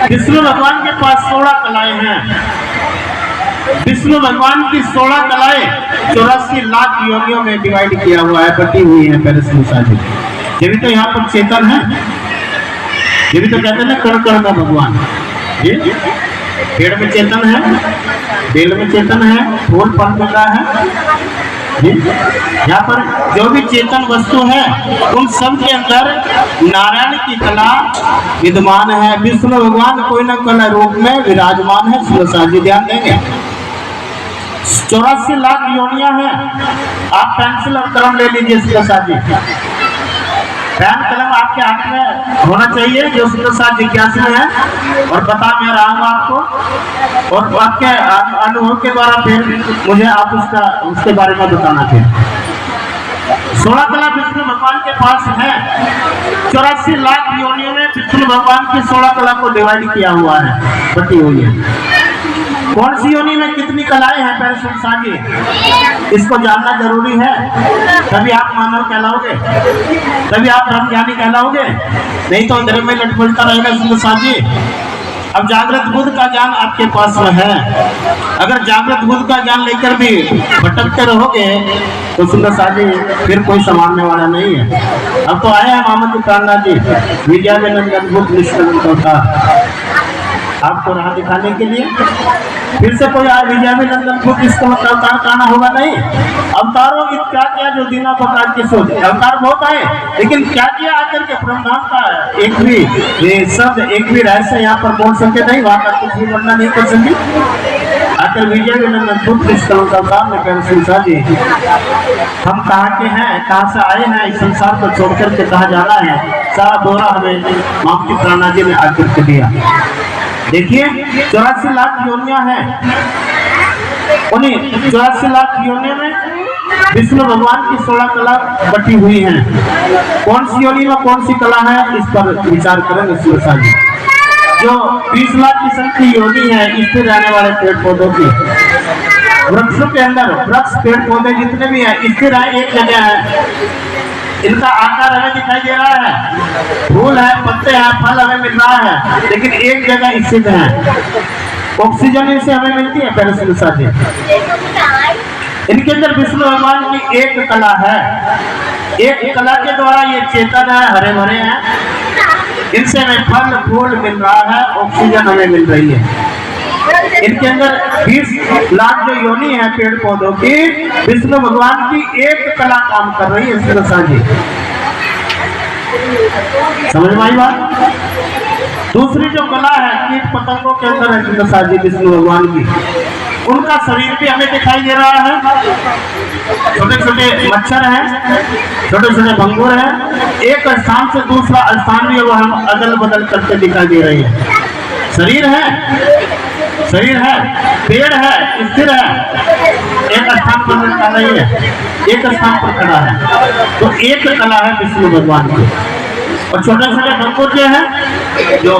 विष्णु भगवान के पास 16 कलाएं हैं। विष्णु भगवान की 16 कलाएं 84 लाख योनियों में डिवाइड किया हुआ है, बटी हुई है पहले संसार जी। ये भी तो यहाँ पर चेतन है, ये भी तो कहते हैं ना कण कण में भगवान। ये पेड़ में चेतन है, बेल में चेतन है, फूल फल मिल रहा है। यहाँ पर जो भी चेतन वस्तु है उन सब के अंदर नारायण की कला विद्यमान है। विष्णु भगवान कोई न कोई रूप में विराजमान है। सुरसा जी ध्यान देंगे, 84 लाख योनियां हैं। आप पेंसिल और कलम ले लीजिए सुरसा जी, पेन कलम आपके हाथ में होना चाहिए जो सुरसा जिज्ञासु है, और बता मैं रहा हूँ आपको, और आपके अनुभव के द्वारा फिर मुझे आप उसके बारे में बताना चाहिए। 16 कला विष्णु भगवान के पास है। 84 लाख योनियों में विष्णु भगवान की 16 कला को डिवाइड किया हुआ है, बटी हुई है। कौन सी योनि में कितनी कलाएं हैं पहले संसार जी, इसको जानना जरूरी है। तभी आप मानव कहलाओगे, तभी आप ब्रह्मज्ञानी कहलाओगे, नहीं तो अंधेरे में लटपटता रहेगा संसार जी। अब जागृत बुद्ध का ज्ञान आपके पास में है, अगर जागृत बुद्ध का ज्ञान लेकर भी भटकते रहोगे तो सुंदर जी फिर कोई संभालने वाला नहीं है। अब तो आए हैं मामद प्राणनाथ जी, विद्यानंद बुद्ध निष्कलंक का आपको राह दिखाने के लिए। फिर से कोई आए विजय में नंदन बुद्ध, इसको अवतार कहना होगा नहीं। अवतारों की क्या किया जो दीना प्रकार की सोच, अवतार बहुत आए लेकिन क्या किया आकर के ब्रह्मांड का एक भी शब्द, एक भी रहस्य यहाँ पर बोल सके नहीं, वहां का कुछ भी वर्णन नहीं कर सके। आकर विजय में नंदन बुद्ध निष्कलंक अवतार में कह संसार जी हम कहाँ के हैं, कहाँ से आए हैं, इस संसार को छोड़ करके कहाँ जाना है, सारा दौरा हमें मामती प्राणनाथ जी ने आकर के दिया। देखिए 84 लाख योनियां हैं, उन्हीं 84 लाख योनियों में विष्णु भगवान की 16 कला बटी हुई हैं। कौन सी योनि में कौन सी कला है, इस पर विचार करेंगे सुरसा जी। जो 20 लाख किस्म की योनि है, इससे रहने वाले पेड़ पौधों की, वृक्षों के अंदर वृक्ष पेड़ पौधे जितने भी हैं स्थिर है, एक जगह है। इनका आकार हमें दिखाई दे रहा है, फूल है, पत्ते हैं, फल हमें मिल रहा है, लेकिन एक जगह स्थित है। ऑक्सीजन इनसे हमें मिलती है पहले सुरसा जी। इनके अंदर विष्णु भगवान की एक कला है, एक कला के द्वारा ये चेतन है, हरे भरे हैं, इनसे हमें फल फूल मिल रहा है, ऑक्सीजन हमें मिल रही है। इनके अंदर 20 लाख जो योनि है पेड़ पौधों की, विष्णु भगवान की एक कला काम कर रही है सुरसा जी। समझ में आई बात? दूसरी जो कला है कीट पतंगों के अंदर है सुरसा जी विष्णु भगवान की, उनका शरीर भी हमें दिखाई दे रहा है। छोटे छोटे मच्छर हैं, छोटे छोटे भंगुर हैं, एक स्थान से दूसरा स्थान भी वो हम अदल बदल करके दिखाई दे रही है। शरीर है, शरीर है, पेड़ है, स्थिर है, एक स्थान पर रहता नहीं है, एक स्थान पर खड़ा है। तो एक कला है विष्णु भगवान की। और छोटे छोटे भंगुर जो है, जो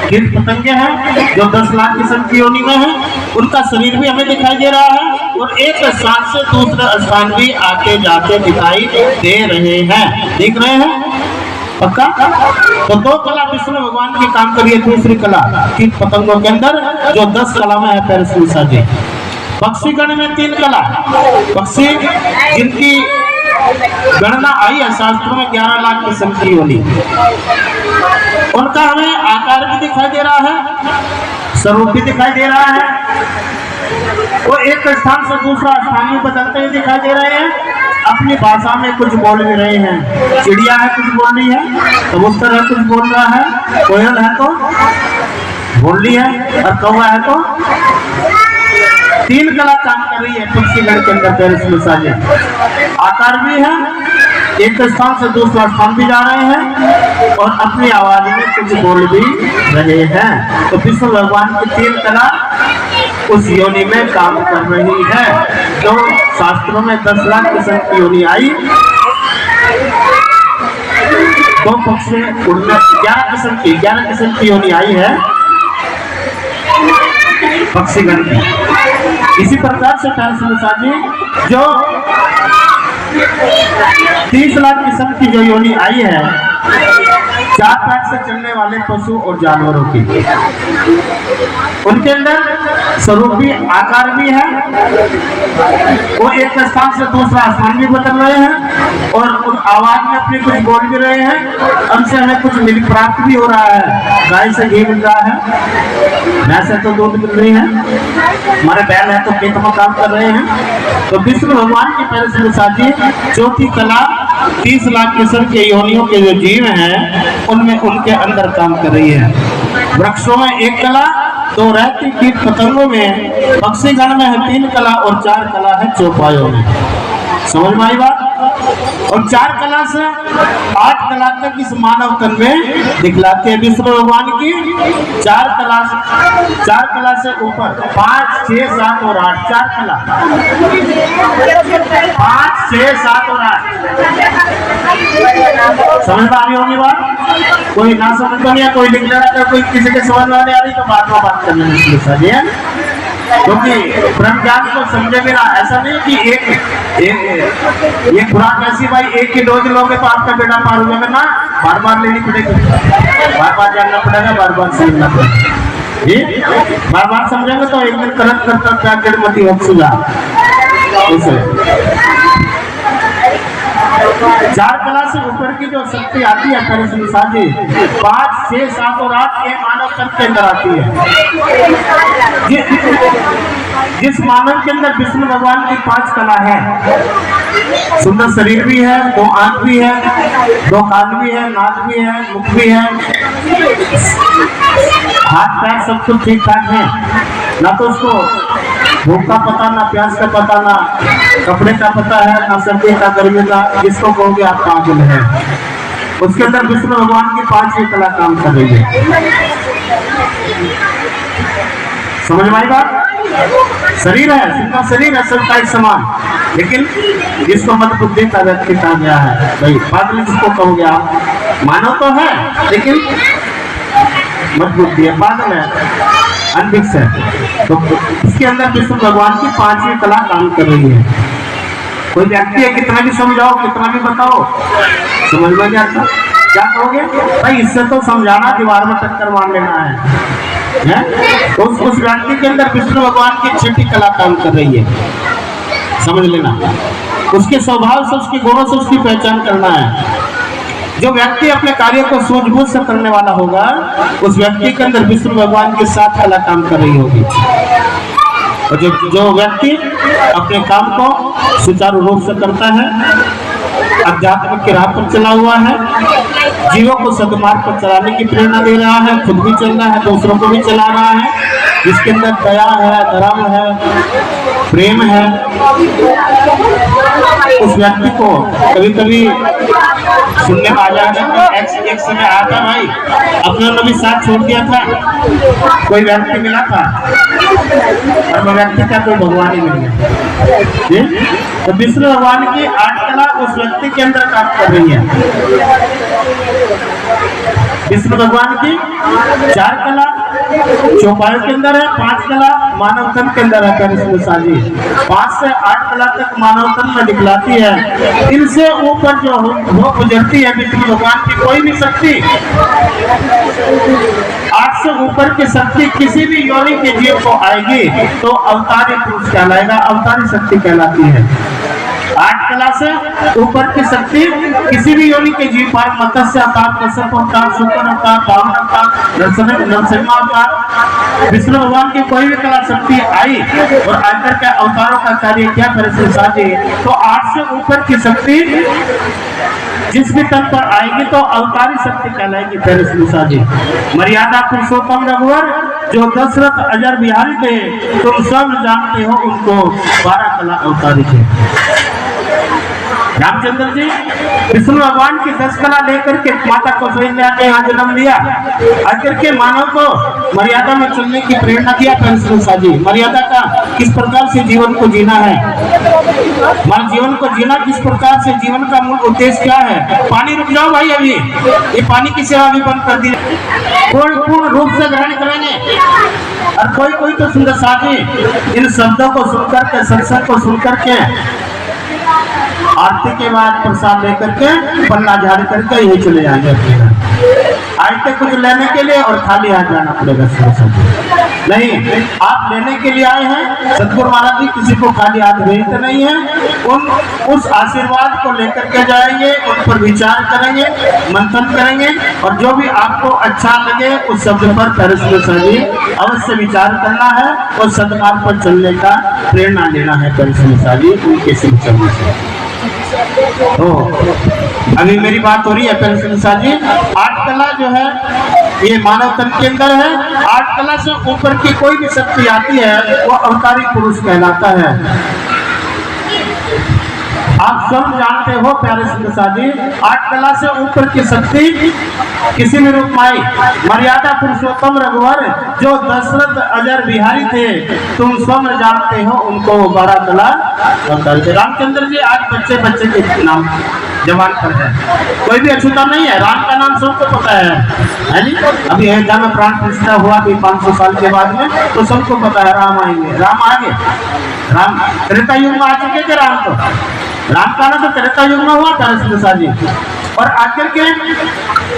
कीट पतंगे हैं, जो 10 लाख किस्म की योनि में है, उनका शरीर भी हमें दिखाई दे रहा है, और एक स्थान से दूसरे स्थान भी आते जाते दिखाई दे रहे हैं। देख रहे हैं पक्का? तो 2 कला विष्णु भगवान की काम करिए। दूसरी कला कीट पतंगों के अंदर जो 10 कला में है पहले सुरसा जी। पक्षी गण में 3 कला, पक्षी जिनकी गणना आई है शास्त्रों में 11 लाख किस्म की योनि, उनका हमें आकार भी दिखाई दे रहा है, स्वरूप भी दिखाई दे रहा है, वो एक स्थान से दूसरा स्थान भी बदलते हुए दिखाई दे रहे हैं। अपनी भाषा में कुछ बोल भी रहे हैं, चिड़िया है कुछ बोल रही है, कबूतर है कुछ बोल रहा है, कोयल है तो बोल रही है, और कौवा है तो 3 कला काम कर रही है पक्षी गण के अंदर पहले सुरसा जी। आकार भी है, एक स्थान से दूसरा स्थान भी जा रहे हैं, और अपनी आवाज में कुछ बोल भी रहे हैं। तो विष्णु भगवान की 3 कला उस योनि में काम कर रही है। जो शास्त्रों में 10 लाख किस्म की योनि आई, 2 पक्षी उनमें 11 किस्म की योनि आई है पक्षी गण की। इसी प्रकार से जी जो 30 लाख किस्म की जो योनि आई है, चार पैर से चलने वाले पशु और जानवरों की, उनके अंदर स्वरूप भी आकार भी है, वो एक स्थान से दूसरा स्थान भी बदल रहे हैं और उन आवाज में अपनी कुछ बोल भी रहे हैं। उनसे हमें कुछ मिल प्राप्त भी हो रहा है, गाय से घी मिल रहा है, भैंस से तो दूध मिल रही है, हमारे बैल है तो खेत में काम कर रहे हैं। तो विष्णु भगवान की पैर से साथी चौथी कला 30 लाख किस्म के योनियों के जो जीव हैं उनमें उनके अंदर काम कर रही है। वृक्षों में एक कला, तो रहती कीट पतंगों में, पक्षीगण में है 3 कला और 4 कला है चौपायों में। समझ में आई बात? और 4 कला से 8 कला तक इस मानव तन में दिखलाते हैं विष्णु भगवान की। 4 कला से ऊपर 5, 6, 7 और 8, 4 कला 5, 6, 7 और 8। समझ में आ रही होगी बात? कोई ना समझ तो नहीं है, कोई लिख ले रहा है, कोई किसी के समझ में नहीं आ रही तो बाद में बात करने में, क्योंकि ब्रह्म ज्ञान को समझे बिना ऐसा नहीं कि एक खुराक ऐसी भाई एक ही डोज लोगे तो आपका बेटा पार हो जाएगा ना, बार बार लेनी पड़ेगी, बार बार जानना पड़ेगा, बार बार समझना पड़ेगा जी। बार बार समझेंगे तो एक दिन करत करता क्या जड़मती हो सुझा। 4 कला से ऊपर की जो शक्ति आती है 5, 6, 7 और 8 ये मानव तन के अंदर आती है। जिस मानव के अंदर विष्णु भगवान की 5 कला है, सुंदर शरीर भी है, 2 आंख भी है, 2 कान भी है, नाक भी है, मुख भी है, हाथ पैर सब कुछ ठीक ठाक है, ना तो उसको भूख का पता, ना प्यास का पता, ना कपड़े का पता है, ना सर्दी का गर्मी का, जिसको कहोगे आप पागल है। उसके अंदर विष्णु भगवान की 5वीं कला काम कर रही है। समझ में आई बात? शरीर है, सिंपल शरीर है, सबका एक समान, लेकिन जिसको मत बुद्धि का व्यक्ति कहा गया है, भाई पागल जिसको कहोगे आप, मानव तो है लेकिन मत बुद्धि है, पागल है, अनभिक्ष है। तो इसके अंदर विष्णु भगवान की 5वीं कला काम कर रही है। कोई व्यक्ति है, कितना भी समझाओ, कितना भी बताओ, समझ में नहीं आता, क्या कहोगे भाई इससे तो समझाना, दीवार में टक्कर मार लेना है? तो उस व्यक्ति के अंदर विष्णु भगवान की 6ठी कला काम कर रही है। समझ लेना, उसके स्वभाव से, उसके गुणों से उसकी पहचान करना है। जो व्यक्ति अपने कार्य को सूझबूझ से करने वाला होगा, उस व्यक्ति के अंदर विष्णु भगवान की 7 कला काम कर रही होगी। और जो व्यक्ति अपने काम को सुचारू रूप से करता है, अध्यात्म की राह पर चला हुआ है, जीवों को सदमार्ग पर चलाने की प्रेरणा दे रहा है, खुद भी चल रहा है, दूसरों को भी चला रहा है, जिसके अंदर दया है, धर्म है, प्रेम है, उस व्यक्ति को कभी कभी सुनने में आ जाएगा। एक समय आता भाई, अपने ने भी साथ छोड़ दिया था, कोई व्यक्ति मिला था और वो व्यक्ति का कोई भगवान ही मिल गया। तो विष्णु भगवान की 8 कला उस व्यक्ति के अंदर काम कर रही है। विष्णु भगवान की 4 कला चौपायों के अंदर है, 5 कला मानव तन के अंदर है। 5 से 8 कला तक मानव तन में दिखलाती है। इनसे ऊपर जो वो गुजरती है विष्णु भगवान की कोई भी शक्ति, 8 से ऊपर की शक्ति किसी भी योनि के जीव को आएगी तो अवतारी पुरुष कहलाएगा, अवतारी शक्ति कहलाती है। 8 कला से ऊपर की शक्ति किसी भी योनि के जीव पर, मत्स्य अवतार, कश्यप अवतार, शुक्र अवतार, वामन अवतार, नरसिंह अवतार, विष्णु भगवान की कोई भी कला शक्ति आई और आकर के अवतारों का कार्य क्या करे संसार जी, तो 8 से ऊपर की शक्ति जिस भी तन पर आएगी तो अवतारी शक्ति कहलाएगी। संसार जी मर्यादा पुरुषोत्तम रघुवर जो दशरथ अजर बिहारी थे, तुम सब जानते हो उनको 12 कला अवतारी थे। रामचंद्र जी विष्णु भगवान की 10 कला लेकर के माता कौशल्या के यहाँ जन्म लिया, आकर के मानव को मर्यादा में चलने की प्रेरणा दिया। जी मर्यादा का किस प्रकार से जीवन को जीना है, हमारे जीवन को जीना किस प्रकार से, जीवन का मूल उद्देश्य क्या है। पानी रुक जाओ भाई, अभी ये पानी की सेवा भी बंद कर दी, पूर्ण रूप से ग्रहण करेंगे। और कोई तो सुंदर साथी इन शब्दों को सुनकर के, सत्संग को सुनकर के, आरती के बाद प्रसाद लेकर के पन्ना झाड़ करके यही चले जाएंगे। आज तक कुछ लेने के लिए और खाली हाथ जाना पड़ेगा नहीं। आप लेने के लिए आए हैं। सतगुरु महाराज जी किसी को खाली हाथ भेजते नहीं है। उस आशीर्वाद को लेकर के जाएंगे, उन पर विचार करेंगे, मंथन करेंगे और जो भी आपको अच्छा लगे उस शब्द पर अवश्य विचार करना है और सदमार्ग पर चलने का प्रेरणा लेना है। उनके सिंह चलने से तो अभी मेरी बात हो रही है। जी 8 कला जो है ये मानव तन के अंदर है। 8 कला से ऊपर की कोई भी शक्ति आती है वो अवतारी पुरुष कहलाता है। आप स्वयं जानते हो प्यारे सिंह जी 8 कला से ऊपर की शक्ति किसी भी रूप में आई। मर्यादा पुरुषोत्तम रघुवर जो दशरथ अजर बिहारी थे, तुम स्वयं जानते हो उनको 12 कला थे। रामचंद्र जी आज बच्चे बच्चे के नाम जवान पर है, कोई भी अछूता नहीं है। राम का नाम सबको पता है जी। अभी अयोध्या में प्राण प्रतिष्ठा हुआ भी 500 साल के बाद में, तो सबको पता है राम आएंगे। राम आगे, राम त्रेता युग में आ चुके थे। राम का नाम तो त्रेता युग में हुआ था जी। और आखिर के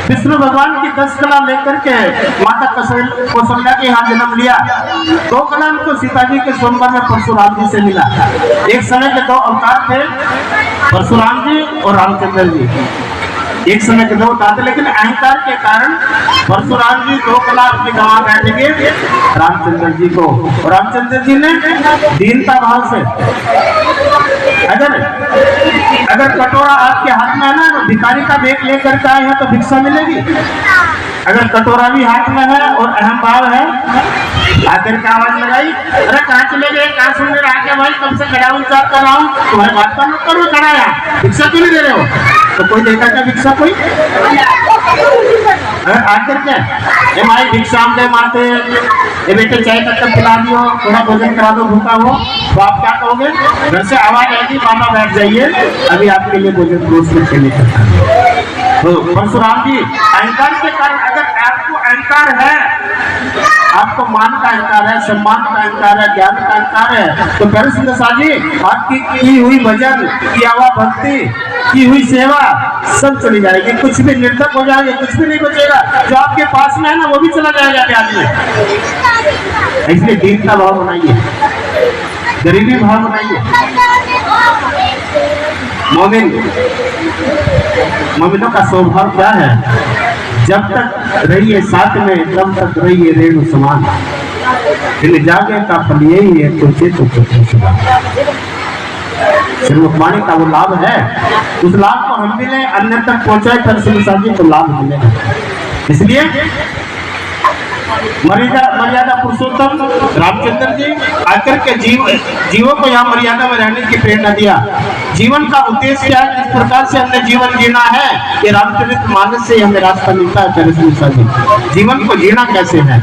विष्णु भगवान की 10 कला लेकर के माता कौशल्या के यहाँ जन्म लिया। 2 कला उनको सीता जी के स्वयंवर में परशुराम जी से मिला। एक समय के 2 अवतार थे, परशुराम जी और रामचंद्र जी। एक समय के 2 अवतार थे, लेकिन अहंकार के कारण परशुराम जी 2 कला अपनी गंवा बैठेंगे रामचंद्र जी को। और रामचंद्र जी ने दीनता भाव से अगर कटोरा आपके हाथ में है ना, तो भिखारी का बेग लेकर के आए हैं तो भिक्षा मिलेगी। अगर कटोरा भी हाथ में है और अहम भाव है, आकर के आवाज लगाई, अरे कहाँ चले गए, कहाँ सुन रहे आके भाई, कब से खड़ा विचार कर रहा हूँ, तुम्हारे बात का मत करो, खड़ा है भिक्षा क्यों नहीं दे रहे हो? तो कोई देता क्या भिक्षा? कोई आकर के भाई भिक्षा दे मारते, ये बेटे चाय का कप पिला दियो, थोड़ा भोजन करा दो, भूखा हो, तो आप क्या कहोगे? घर से आवाज आएगी, मामा बैठ जाइए, अभी आपके लिए भोजन रोज करके लेकर। तो परशुराम जी अहंकार के कारण, अगर आपको अहंकार है, आपको मान का अहंकार है, सम्मान का अहंकार है, ज्ञान का अहंकार है, तो प्यारे सिंह जी आपकी की हुई भजन, किया हुआ भक्ति, की हुई सेवा सब चली जाएगी। कुछ भी निर्धक हो जाएगा, कुछ भी नहीं बचेगा। जो आपके पास में है ना वो भी चला जाएगा ब्याज में। इसलिए दीन का भाव बनाइए, गरीबी भाव बनाइए। मोमिनों का स्वभाव क्या है? जब तक रहिए साथ में तब तक रहिए रेणु समान। इन जागे का फल यही है, तुझे तो श्रीमुखवाणी का वो लाभ है, उस लाभ को हम भी लें, अन्य तक पहुंचाए कर जी को लाभ मिलेगा। इसलिए मर्यादा पुरुषोत्तम रामचंद्र जी आकर के जीवों को यहाँ मर्यादा में रहने की प्रेरणा दिया। जीवन का उद्देश्य क्या है, किस प्रकार से हमें जीवन जीना है, ये रामचरितमानस से हमें रास्ता मिलता है। जीवन को जीना कैसे है,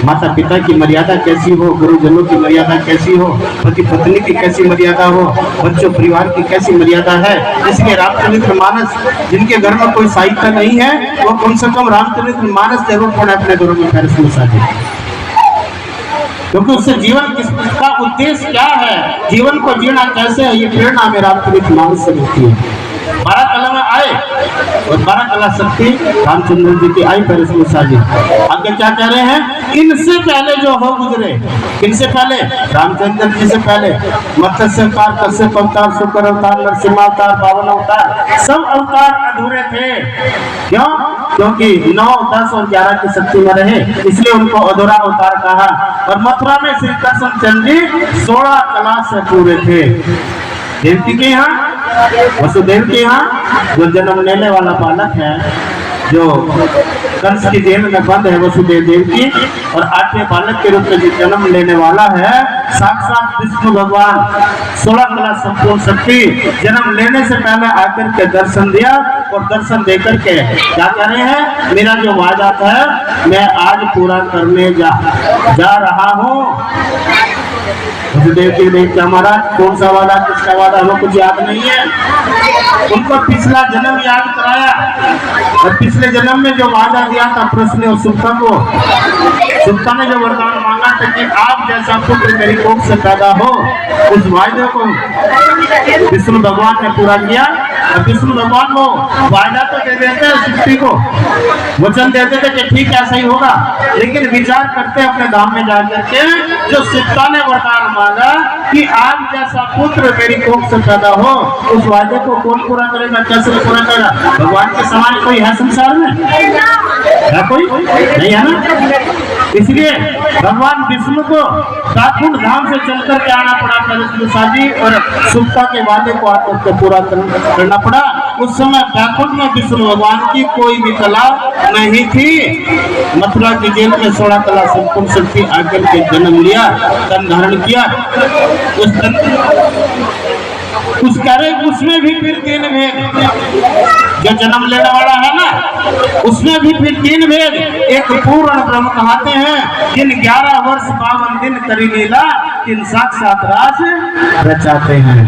माता पिता की मर्यादा कैसी हो, गुरुजनों की मर्यादा कैसी हो, पति पत्नी की कैसी मर्यादा हो, बच्चों परिवार की कैसी मर्यादा है। इसलिए रामचरितमानस, जिनके घर में कोई साहित्य नहीं है, वो कम से कम रामचरितमानस जरूर पढ़े अपने घरों में। क्योंकि उससे जीवन किसका उद्देश्य क्या है, जीवन को जीना कैसे है, ये प्रेरणा हमें रामचरितमानस से मिलती है। 12 कला में आए और 12 कला शक्ति रामचंद्र जी की आई। पर जी आगे क्या कह रहे हैं? इनसे पहले जो हो गुजरे, इनसे पहले रामचंद्र जी से पहले मत्स्य अवतार, कश्यप अवतार, शुक्र अवतार, नरसिंह अवतार, बावन अवतार, सब अवतार अधूरे थे। क्यों? क्योंकि 9, 10 और 11 की शक्ति में रहे, इसलिए उनको अधूरा अवतार कहा। और मथुरा में श्री कृष्ण चंद्र जी 16 कला से पूरे थे। देवकी के यहाँ, वसुदेव के यहाँ जो जन्म लेने वाला बालक है, जो कंस की जेल में बंद है, वसुदेव देव की, और 8वें बालक के रूप में जो जन्म लेने वाला है साक्षात विष्णु भगवान। 16 कला संपूर्ण शक्ति जन्म लेने से पहले आकर के दर्शन दिया, और दर्शन देकर के क्या कह रहे हैं? मेरा जो वादा था मैं आज पूरा करने जा रहा हूँ। वसुदेव के देव क्या महाराज, कौन सा वादा, किसका वादा, हमें कुछ याद नहीं है। उनको पिछला जन्म याद कराया, और पिछले जन्म में जो वादा दिया था प्रश्न और सुप्ता को, सुप्ता ने जो वरदान मांगा था कि आप जैसा पुत्र मेरी कोख से पैदा हो, उस वायदे को विष्णु भगवान ने पूरा किया। विष्णु भगवान वो वायदा तो दे देते हैं सृष्टि को, वचन दे देते कि ठीक है सही होगा, लेकिन विचार करते अपने धाम में जाकर के जो सीता ने वरदान मांगा कि आग जैसा पुत्र मेरी कोख से पैदा हो, उस वायदे को कौन पूरा करेगा, कैसे पूरा करेगा? भगवान के समान कोई है संसार में? है कोई? नहीं है ना। इसलिए भगवान विष्णु को काकुंड धाम से चल करके आना पड़ा शादी, और सुप्ता के वादे को आकर के पूरा करना पड़ा। उस समय काकुंड में विष्णु भगवान की कोई भी कला नहीं थी। मथुरा की जेल में 16 कला संपूर्ण शक्ति आकर के जन्म लिया, तन धारण किया। उस करे उसमें भी फिर 3 भेद, जो जन्म लेने वाला है ना, उसमें भी फिर 3 भेद। एक पूर्ण ब्रह्म कहते हैं, जिन 11 वर्ष 52 दिन करी लीला, 3 साक्षात रास रचाते हैं।